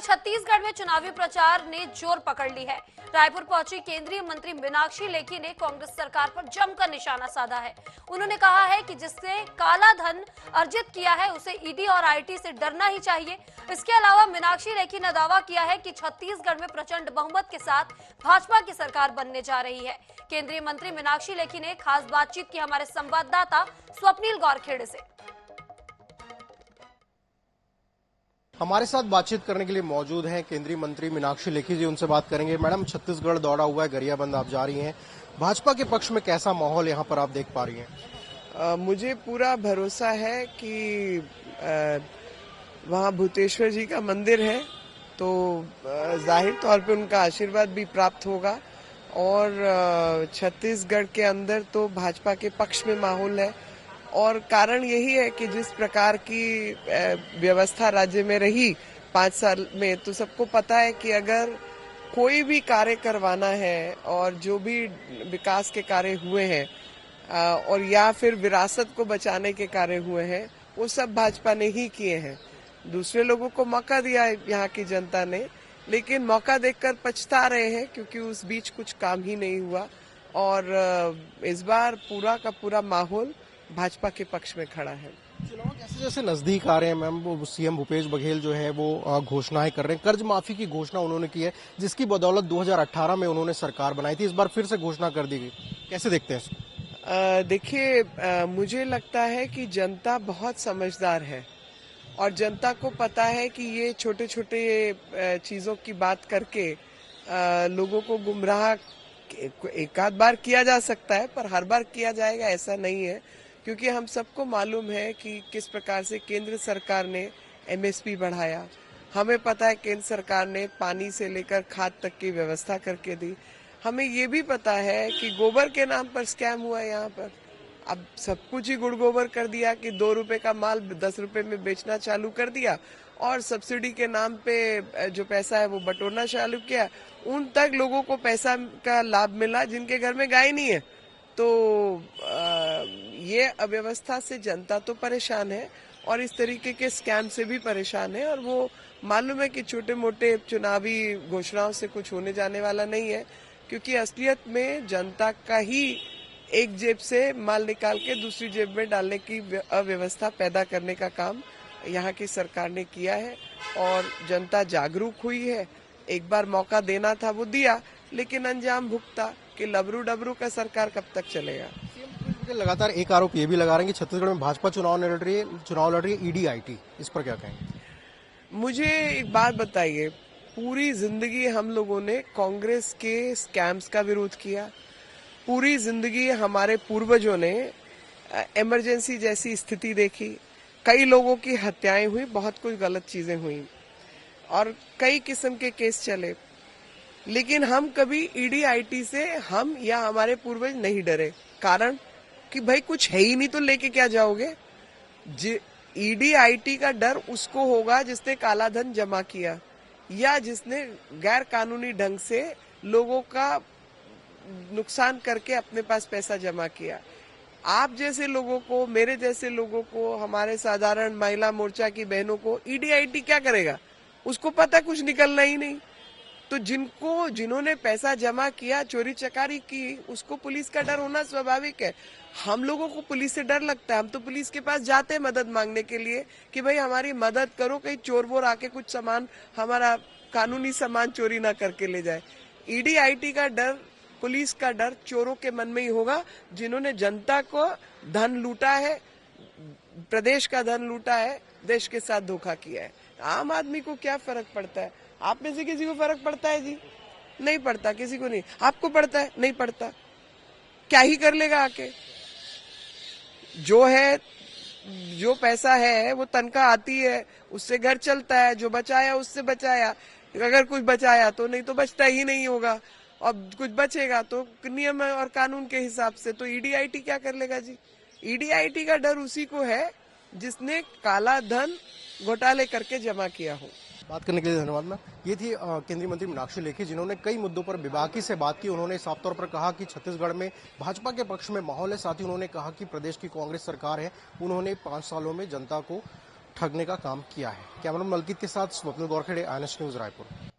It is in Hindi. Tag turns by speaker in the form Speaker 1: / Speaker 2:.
Speaker 1: छत्तीसगढ़ में चुनावी प्रचार ने जोर पकड़ ली है। रायपुर पहुंची केंद्रीय मंत्री मीनाक्षी लेखी ने कांग्रेस सरकार पर जमकर निशाना साधा है। उन्होंने कहा है कि जिसने काला धन अर्जित किया है उसे ईडी और आईटी से डरना ही चाहिए। इसके अलावा मीनाक्षी लेखी ने दावा किया है कि छत्तीसगढ़ में प्रचंड बहुमत के साथ भाजपा की सरकार बनने जा रही है। केंद्रीय मंत्री मीनाक्षी लेखी ने खास बातचीत की हमारे संवाददाता स्वप्निल गौरखेड़े से।
Speaker 2: हमारे साथ बातचीत करने के लिए मौजूद हैं केंद्रीय मंत्री मीनाक्षी लेखी जी। उनसे बात करेंगे। मैडम, छत्तीसगढ़ दौड़ा हुआ है, गरियाबंद आप जा रही हैं, भाजपा के पक्ष में कैसा माहौल यहाँ पर आप देख पा रही हैं?
Speaker 3: मुझे पूरा भरोसा है कि वहाँ भूतेश्वर जी का मंदिर है तो जाहिर तौर पे उनका आशीर्वाद भी प्राप्त होगा और छत्तीसगढ़ के अंदर तो भाजपा के पक्ष में माहौल है। और कारण यही है कि जिस प्रकार की व्यवस्था राज्य में रही 5 साल में, तो सबको पता है कि अगर कोई भी कार्य करवाना है और जो भी विकास के कार्य हुए हैं और या फिर विरासत को बचाने के कार्य हुए हैं, वो सब भाजपा ने ही किए हैं। दूसरे लोगों को मौका दिया है यहाँ की जनता ने, लेकिन मौका देखकर पछता रहे हैं क्योंकि उस बीच कुछ काम ही नहीं हुआ। और इस बार पूरा का पूरा माहौल भाजपा के पक्ष में खड़ा है।
Speaker 2: चुनाव जैसे जैसे नजदीक आ रहे हैं मैम, वो सीएम भूपेश बघेल जो है वो घोषणाएं कर रहे हैं। कर्ज माफी की घोषणा उन्होंने की है, जिसकी बदौलत 2018 में उन्होंने सरकार बनाई थी। इस बार फिर से घोषणा कर दी गई, कैसे देखते हैं इसको?
Speaker 3: देखिए, मुझे लगता है कि जनता बहुत समझदार है और जनता को पता है कि ये छोटे छोटे चीजों की बात करके लोगों को गुमराह एक आध बार किया जा सकता है, पर हर बार किया जाएगा ऐसा नहीं है। क्योंकि हम सबको मालूम है कि किस प्रकार से केंद्र सरकार ने एमएसपी बढ़ाया। हमें पता है केंद्र सरकार ने पानी से लेकर खाद तक की व्यवस्था करके दी। हमें ये भी पता है कि गोबर के नाम पर स्कैम हुआ है यहाँ पर। अब सब कुछ ही गुड़ गोबर कर दिया कि 2 रुपए का माल 10 रुपए में बेचना चालू कर दिया और सब्सिडी के नाम पे जो पैसा है वो बटोरना चालू किया। उन तक लोगों को पैसा का लाभ मिला जिनके घर में गाय नहीं है। तो ये अव्यवस्था से जनता तो परेशान है और इस तरीके के स्कैम से भी परेशान है। और वो मालूम है कि छोटे मोटे चुनावी घोषणाओं से कुछ होने जाने वाला नहीं है, क्योंकि असलियत में जनता का ही एक जेब से माल निकाल के दूसरी जेब में डालने की अव्यवस्था पैदा करने का काम यहाँ की सरकार ने किया है। और जनता जागरूक हुई है। एक बार मौका देना था वो दिया, लेकिन अंजाम भुगता कि लबरू डबरू का सरकार कब तक चलेगा।
Speaker 2: लगातार एक आरोप ये भी लगा रहे हैं कि छत्तीसगढ़ में भाजपा चुनाव लड़ रही है ईडी आईटी, इस पर क्या कहेंगे?
Speaker 3: मुझे एक बात बताइए, पूरी जिंदगी हम लोगों ने कांग्रेस के स्कैम्स का विरोध किया। पूरी जिंदगी हमारे पूर्वजों ने इमरजेंसी जैसी स्थिति देखी। कई लोगों की हत्याएं हुई, बहुत कुछ गलत चीजें हुई और कई किस्म के केस चले, लेकिन हम कभी ईडी आईटी से हम या हमारे पूर्वज नहीं डरे। कारण कि भाई कुछ है ही नहीं तो लेके क्या जाओगे। ईडी आईटी का डर उसको होगा जिसने काला धन जमा किया या जिसने गैर कानूनी ढंग से लोगों का नुकसान करके अपने पास पैसा जमा किया। आप जैसे लोगों को, मेरे जैसे लोगों को, हमारे साधारण महिला मोर्चा की बहनों को ईडी आईटी क्या करेगा? उसको पता कुछ निकलना ही नहीं। तो जिन्होंने पैसा जमा किया, चोरी चकारी की, उसको पुलिस का डर होना स्वाभाविक है। हम लोगों को पुलिस से डर लगता है। हम तो पुलिस के पास जाते हैं मदद मांगने के लिए कि भाई हमारी मदद करो, कहीं चोर वोर आके कुछ सामान, हमारा कानूनी सामान चोरी ना करके ले जाए। ईडी आईटी का डर, पुलिस का डर चोरों के मन में ही होगा जिन्होंने जनता को धन लूटा है, प्रदेश का धन लूटा है, देश के साथ धोखा किया है। आम आदमी को क्या फर्क पड़ता है? आप में से किसी को फर्क पड़ता है जी? नहीं पड़ता, किसी को नहीं। आपको पड़ता है? नहीं पड़ता। क्या ही कर लेगा आके? जो है, जो पैसा है वो तनख्वाह आती है, उससे घर चलता है। जो बचाया उससे बचाया, अगर कुछ बचाया तो, नहीं तो बचता ही नहीं होगा। और कुछ बचेगा तो नियम और कानून के हिसाब से। तो ईडी आईटी क्या कर लेगा जी? ईडी आईटी का डर उसी को है जिसने काला धन घोटाले करके जमा किया हो।
Speaker 2: बात करने के लिए धन्यवाद मैम। ये थी केंद्रीय मंत्री मीनाक्षी लेखी, जिन्होंने कई मुद्दों पर बेबाकी से बात की। उन्होंने साफ तौर पर कहा कि छत्तीसगढ़ में भाजपा के पक्ष में माहौल है। साथ ही उन्होंने कहा कि प्रदेश की कांग्रेस सरकार है, उन्होंने 5 सालों में जनता को ठगने का काम किया है। कैमरामैन मलकीत के साथ स्वप्निल गोरखेड़े, INS न्यूज रायपुर।